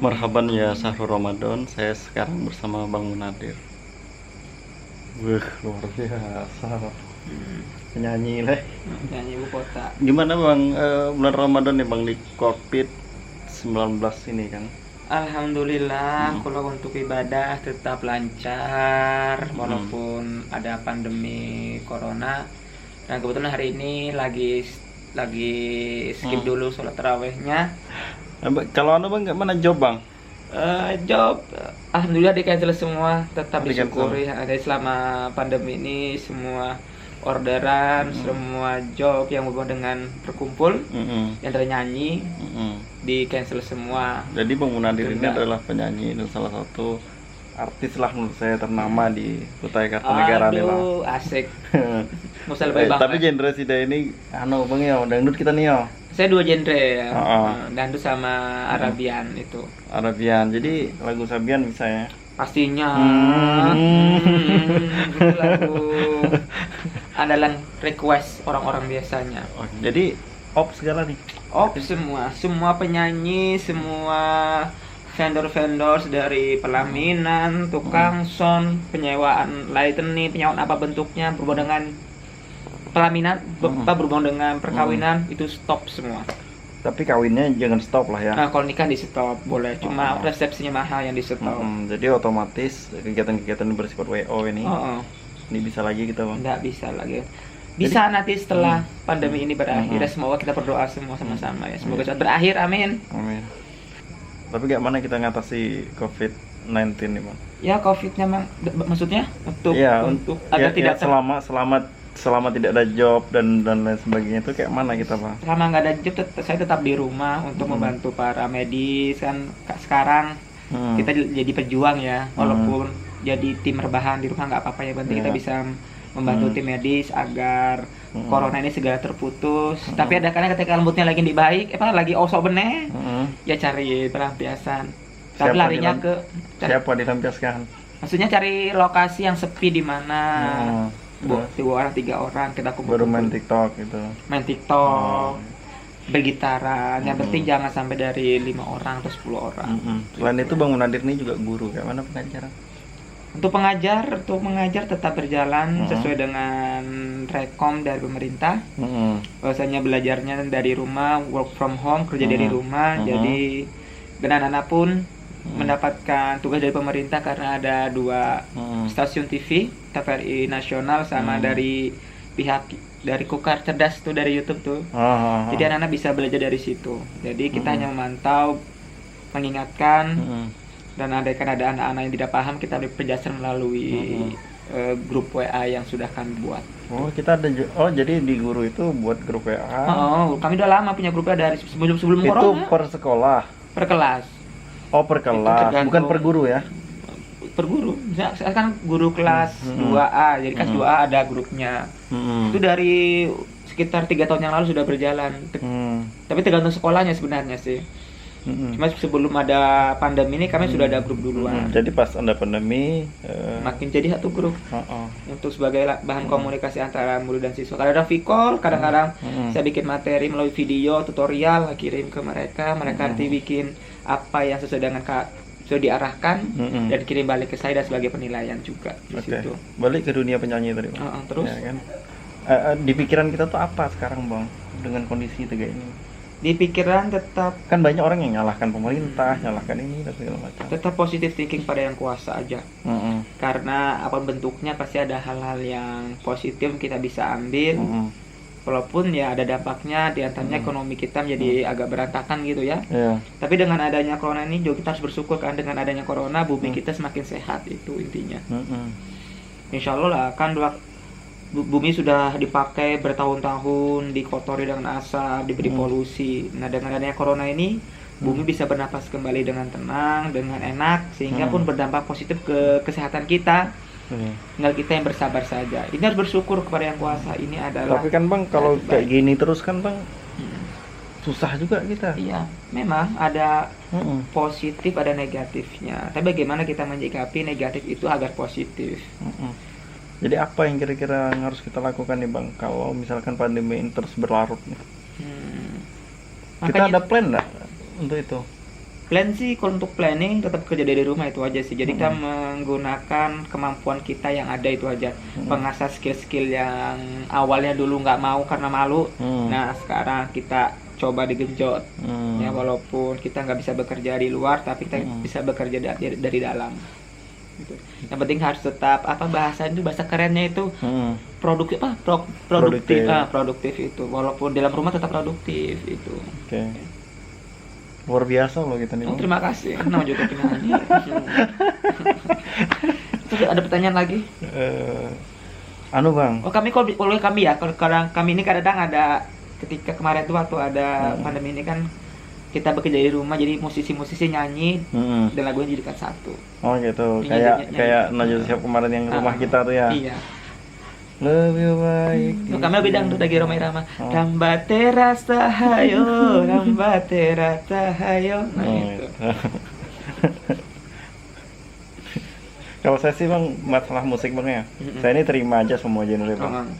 Marhaban ya Syahrul Ramadan, saya sekarang bersama Bang Munadir. Wih, luar biasa. Penyanyi lah. Nyanyi ibu kota. Gimana Bang, bulan Ramadan nih Bang di COVID-19 ini kan? Alhamdulillah, kalau untuk ibadah tetap lancar walaupun ada pandemi corona. Dan kebetulan hari ini lagi skip dulu sholat tarawehnya. Kalau anu Bang, nggak mana job Bang? Job, alhamdulillah di cancel semua, tetap Di-cancel. disyukuri. Ada selama pandemi ini semua orderan, semua job yang berhubungan dengan berkumpul, yang ternyanyi, di cancel semua. Jadi Bang Munadir ini Tunda. adalah penyanyi dan salah satu artis lah menurut saya ternama di Kutai Kartanegara nih lah. Aduh, asik. Nggak usah lebih bangga. Tapi genre sida ini anu Bang ya, dangdut kita nih ya. Saya dua genre ya, Oh. dangdut sama Arabian itu. Arabian. Jadi lagu Sabian bisa ya. Pastinya. Itu lagu andalan request orang-orang biasanya. Oh, jadi segala nih. Semua penyanyi, semua vendor-vendor dari pelaminan, tukang sound, penyewaan lightning, penyewaan apa bentuknya berhubungan dengan pelaminan, berhubungan dengan perkawinan, itu stop semua. Tapi kawinnya jangan stop lah ya. Nah, kalau nikah di stop boleh, cuma resepsinya mahal yang di stop. Jadi otomatis kegiatan-kegiatan bersifat WO ini ini bisa lagi kita Bang. Nggak bisa lagi. Bisa nanti setelah pandemi ini berakhir. Semoga kita berdoa semua sama-sama ya. Semoga cepat berakhir, amin. Amin. Tapi gimana kita ngatasi COVID-19 nih Bang? Ya, COVID-nya maksudnya untuk Iya, agar ya, tidak selama tidak ada job dan lain sebagainya itu kayak mana kita Bang? selama nggak ada job, saya tetap di rumah untuk membantu para medis kan. Sekarang kita jadi pejuang ya, walaupun jadi tim rebahan di rumah nggak apa-apa ya, penting kita bisa membantu tim medis agar corona ini segera terputus. Tapi ada kadang ketika moodnya lagi baik, lagi osok bener, ya cari pelampiasan. Tapi Siapa larinya Siapa dilampiaskan? maksudnya cari lokasi yang sepi di mana. Terus? 2 orang 3 orang kita kumpul, Baru main TikTok gitu. main TikTok, bergitaran. Yang penting jangan sampai dari 5 orang atau 10 orang. Selain itu Bang Munadir ini juga guru, kayak mana pengajaran? Untuk mengajar tetap berjalan sesuai dengan rekom dari pemerintah. Bahwasanya belajarnya dari rumah, work from home, kerja dari rumah. Jadi dan anak-anak pun mendapatkan tugas dari pemerintah karena ada 2 stasiun TV, TVRI nasional sama dari pihak dari Kukar Cerdas tuh, dari YouTube tuh. Jadi anak-anak bisa belajar dari situ. Jadi kita hanya memantau, mengingatkan, dan ada anak-anak yang tidak paham, kita beri penjelasan melalui grup WA yang sudah kami buat. Kita ada jadi di guru itu buat grup WA. Kami udah lama punya grup WA dari sebelum Itu corona. per sekolah. Per kelas. Per kelas, bukan per guru ya? Per guru. Saya kan guru kelas 2A, jadi kelas 2A ada grupnya. Itu dari sekitar 3 tahun yang lalu sudah berjalan. Tapi tergantung sekolahnya sebenarnya sih. Cuma sebelum ada pandemi ini kami sudah ada grup duluan. Jadi pas ada pandemi Makin jadi satu grup untuk sebagai bahan komunikasi antara murid dan siswa. Kadang-kadang vkol, kadang-kadang saya bikin materi melalui video tutorial, kirim ke mereka. Mereka nanti bikin apa yang sesuai dengan sudah diarahkan dan kirim balik ke saya dan sebagai penilaian juga di situ. Balik ke dunia penyanyi tadi Bang. Terus Ya, kan? Di pikiran kita tuh apa sekarang Bang dengan kondisi kayak ini? di pikiran tetap Kan banyak orang yang nyalahkan pemerintah, nyalahkan ini dan segala macam. tetap positive thinking pada yang kuasa aja. Karena apa bentuknya pasti ada hal-hal yang positif kita bisa ambil. Walaupun ya ada dampaknya, diantaranya ekonomi kita menjadi agak berantakan gitu ya. Tapi dengan adanya corona ini juga kita harus bersyukur kan, dengan adanya corona bumi kita semakin sehat, itu intinya. Insya Allah lah kan bumi sudah dipakai bertahun-tahun, dikotori dengan asap, diberi polusi. Nah, dengan adanya corona ini bumi bisa bernapas kembali dengan tenang, dengan enak, sehingga pun berdampak positif ke kesehatan kita. Tinggal kita yang bersabar saja. Ini harus bersyukur kepada yang kuasa. Ini adalah. Tapi kan Bang, kalau kayak gini terus kan Bang, susah juga kita. Iya, memang ada positif, ada negatifnya. Tapi bagaimana kita menyikapi negatif itu agar positif? Jadi apa yang kira-kira yang harus kita lakukan nih Bang, kalau misalkan pandemi ini terus berlarut nih? Kita ada plan nggak untuk itu? Plan sih kalau untuk planning tetap kerja dari rumah itu aja sih. Jadi kita menggunakan kemampuan kita yang ada itu aja. Pengasah skill-skill yang awalnya dulu nggak mau karena malu. Nah sekarang kita coba digenjot. Ya walaupun kita nggak bisa bekerja di luar, tapi kita bisa bekerja dari dalam. Gitu. Yang penting harus tetap bahasa kerennya itu produktif produktif itu. Walaupun dalam rumah tetap produktif itu. Oke. Luar biasa loh kita nih. Terima kasih. Nama juga penyanyi. Terus ada pertanyaan lagi? Bang. Oh kami kalau kami ya, kalau kami ini kadang ada ketika kemarin tuh waktu ada pandemi ini kan kita bekerja di rumah, jadi musisi-musisi nyanyi dan lagunya jadikan satu. Oh gitu. Ini Kayak Najwa Shihab kemarin yang rumah kita tuh ya. Iya. Lebih baik. Kami lebih dangdut lagi Roma Irama. Ramba terasa hayo, ramba terasa hayo. Nah itu. Kalau saya sih Bang, masalah musik Bang ya. Saya ini terima aja semua genre Bang.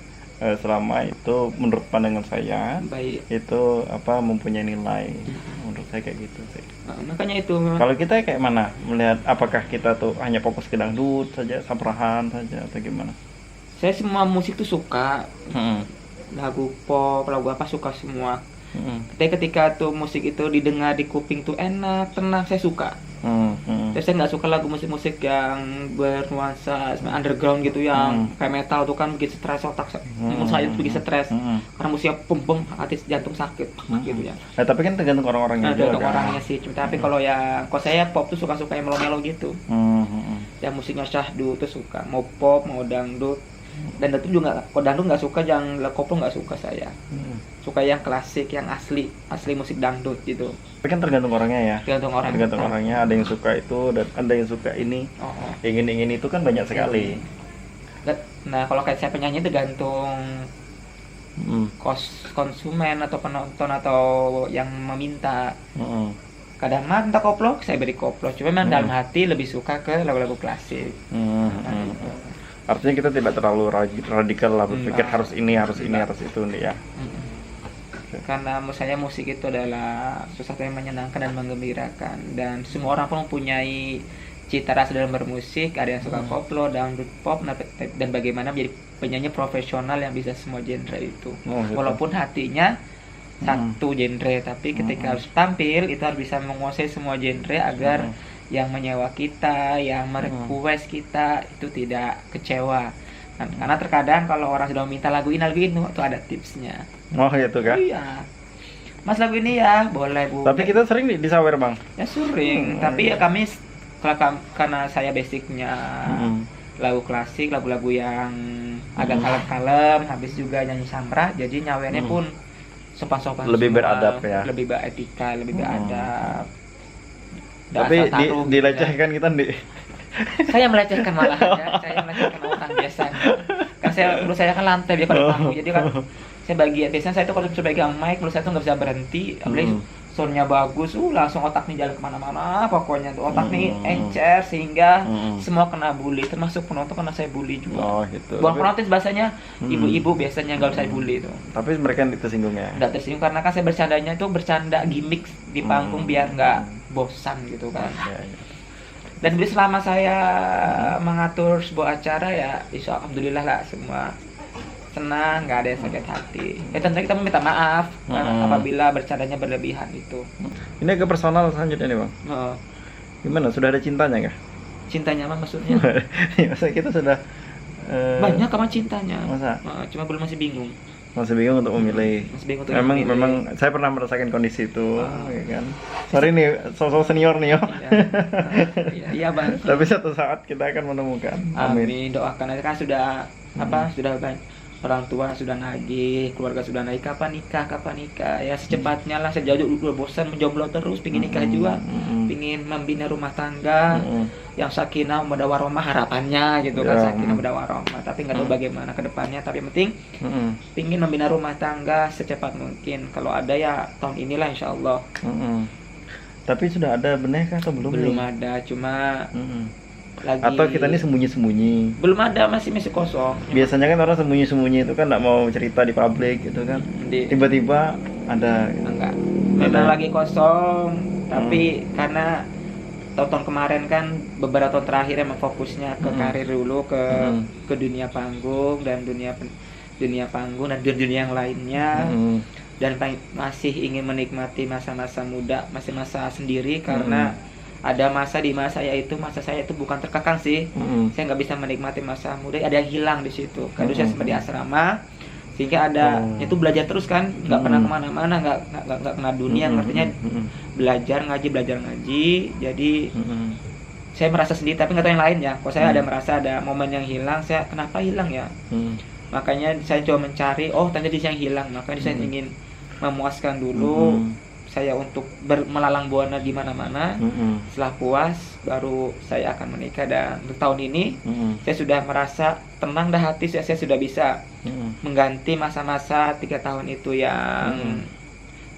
Selama itu menurut pandangan saya baik. Itu mempunyai nilai. Menurut saya kayak gitu sih. Makanya itu. Kalau kita kayak mana melihat, apakah kita tuh hanya fokus ke dangdut saja, saprahan saja atau gimana? Saya semua musik tuh suka. Lagu pop, lagu apa suka semua. Tapi ketika tuh musik itu didengar di kuping tuh enak, tenang, saya suka. Terus saya nggak suka lagu musik-musik yang bernuansa underground gitu, yang kayak metal tuh kan bikin stres otak. Menurut saya itu bikin stres. Karena musiknya pem hati jantung sakit gitu ya. Nah, tapi kan tergantung orang-orangnya juga. Tergantung orangnya sih. Tapi kalau saya pop tuh suka-suka yang melo-melo gitu. Yang musiknya syahdu tuh suka. Mau pop, mau dangdut. Dan itu juga kalau dangdut nggak suka, yang koplo nggak suka saya. Suka yang klasik, yang asli musik dangdut gitu. Tapi kan tergantung orangnya ya. Tergantung orangnya, ada yang suka itu dan ada yang suka ini. Ingin itu kan banyak sekali. Nah kalau kayak saya penyanyi tergantung konsumen atau penonton atau yang meminta. Kadang minta koplo, saya beri koplo. Cuma memang dalam hati lebih suka ke lagu-lagu klasik. Artinya kita tidak terlalu radikal lah berpikir harus ini, harus itu nih ya. Karena menurut saya musik itu adalah sesuatu yang menyenangkan dan menggembirakan, dan semua orang pun mempunyai cita rasa dalam bermusik. Ada yang suka koplo, dangdut, pop, dan bagaimana menjadi penyanyi profesional yang bisa semua genre itu. Gitu. Walaupun hatinya satu genre, tapi ketika harus tampil itu harus bisa menguasai semua genre agar yang menyewa kita, yang merequest kita itu tidak kecewa. Karena terkadang kalau orang sudah minta lagu ini itu ada tipsnya. Oh gitu kan? Iya. Mas lagu ini ya, boleh Bu. Tapi kita sering disawer Bang. Ya sering, tapi ya kami karena saya basicnya lagu klasik, lagu-lagu yang agak kalem-kalem, habis juga nyanyi samra, jadi nyawernya pun sopan-sopan. Lebih semua, beradab ya. Lebih beretika, lebih beradab. Tapi dilecehkan kita saya melecehkan malah ya. Saya melecehkan orang biasanya. Kan menurut saya kan lantai dia kalau panggung. Jadi kan saya biasanya saya tuh kalau pegang mic, menurut saya tuh nggak bisa berhenti. Apalagi soundnya bagus, langsung otak nih jalan kemana-mana. Pokoknya tuh otak nih encer sehingga semua kena bully, termasuk penonton kena saya bully juga. Oh gitu. Bukan penonton bahasanya ibu-ibu biasanya nggak saya bully tuh. Tapi mereka tersinggung ya? Nggak tersinggung karena kan saya bercandanya tuh bercanda gimmick di panggung biar nggak bosan gitu kan. Dan selama saya mengatur sebuah acara ya, alhamdulillah lah semua senang, nggak ada yang sakit hati. Ya tentu kita meminta maaf apabila bercandanya berlebihan itu. Ini ke personal selanjutnya nih Bang. Gimana, sudah ada cintanya nggak? Cintanya apa maksudnya? Masa kita sudah banyak sama cintanya. Masa? Cuma belum masih bingung. Masih bingung untuk memilih. Memang saya pernah merasakan kondisi itu, ya kan. Sorry nih, sosok senior nih yo. Iya Bang. Tapi satu saat kita akan menemukan. Amin. Doakan aja kan sudah sudah banyak orang tua sudah nagih, keluarga sudah nagih, kapan nikah ya secepatnya lah. Saya jauh udah bosan menjomblo terus, pingin nikah juga, pingin membina rumah tangga yang sakinah mawaddah warahmah harapannya gitu kan, sakinah mawaddah warahmah. Tapi nggak tahu bagaimana ke depannya, tapi yang penting pingin membina rumah tangga secepat mungkin. Kalau ada ya tahun inilah insyaallah. Tapi sudah ada benih kah atau belum? Belum ada, cuma lagi. Atau kita ini sembunyi-sembunyi? Belum ada, masih kosong. Biasanya kan orang sembunyi-sembunyi itu kan nggak mau cerita di publik gitu kan. Tiba-tiba ada. Enggak. Memang lagi kosong. Tapi karena tahun kemarin kan beberapa tahun terakhir emang fokusnya ke karir dulu, ke dunia panggung dan dunia panggung dan dunia yang lainnya. Dan masih ingin menikmati masa-masa muda, masa sendiri, karena ada masa di masa saya itu bukan terkekang sih. Saya nggak bisa menikmati masa muda, ada yang hilang di situ. Kadang saya sempat di asrama, sehingga ada itu belajar terus kan, nggak pernah kemana-mana, nggak kena dunia, artinya belajar ngaji. Jadi saya merasa sendiri, tapi nggak tahu yang lain ya. Kalau saya ada merasa ada momen yang hilang, saya kenapa hilang ya? Makanya saya coba mencari, ternyata di saya yang hilang. Makanya saya ingin memuaskan dulu saya untuk melalang buana di mana-mana. Setelah puas, baru saya akan menikah. Dan untuk tahun ini saya sudah merasa tenang dah hati, saya sudah bisa mengganti masa-masa 3 tahun itu yang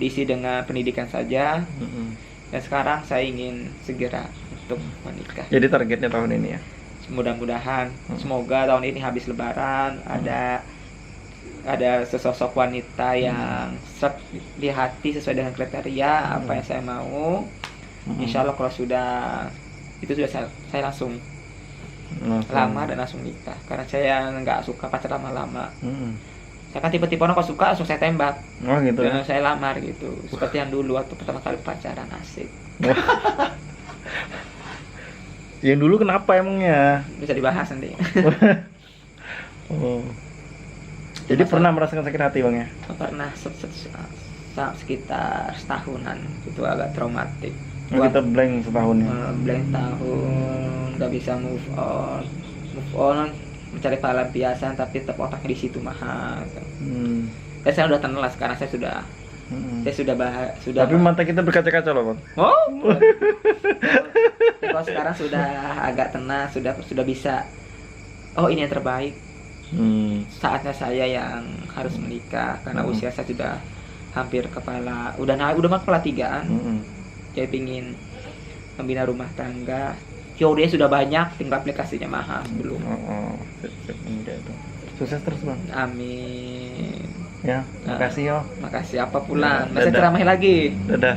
diisi dengan pendidikan saja. Dan sekarang saya ingin segera untuk menikah. Jadi targetnya tahun ini ya? Mudah-mudahan, semoga tahun ini habis lebaran ada sesosok wanita yang di hati sesuai dengan kriteria apa yang saya mau. Insya Allah kalau sudah saya langsung lamar dan langsung nikah, karena saya nggak suka pacar lama-lama. Saya kan tipe-tipe orang kalau suka langsung saya tembak. Gitu dan ya? saya lamar gitu, seperti yang dulu waktu pertama kali pacaran. Asik. Yang dulu kenapa emangnya? Bisa dibahas nanti. Jadi pernah merasakan sakit hati Bang ya? Pernah sekitar setahunan, itu agak traumatik. Kita blank setahun ya? Blank tahun, nggak bisa move on, mencari pelampiasan, tapi tetap otaknya di situ mahal. Dan saya udah tenang lah sekarang, saya sudah. Tapi mata kita berkaca-kaca loh Bang. Kalau sekarang sudah agak tenang, sudah bisa. Ini yang terbaik. Saatnya saya yang harus menikah, karena usia saya sudah hampir udah kepala 3-an. Saya ingin membina rumah tangga. Dia sudah banyak, tinggal aplikasinya mahal belum. Sukses terus Bang. Amin. Ya, makasih yo. Makasih apa pulang. Masih ceramah lagi. Dadah.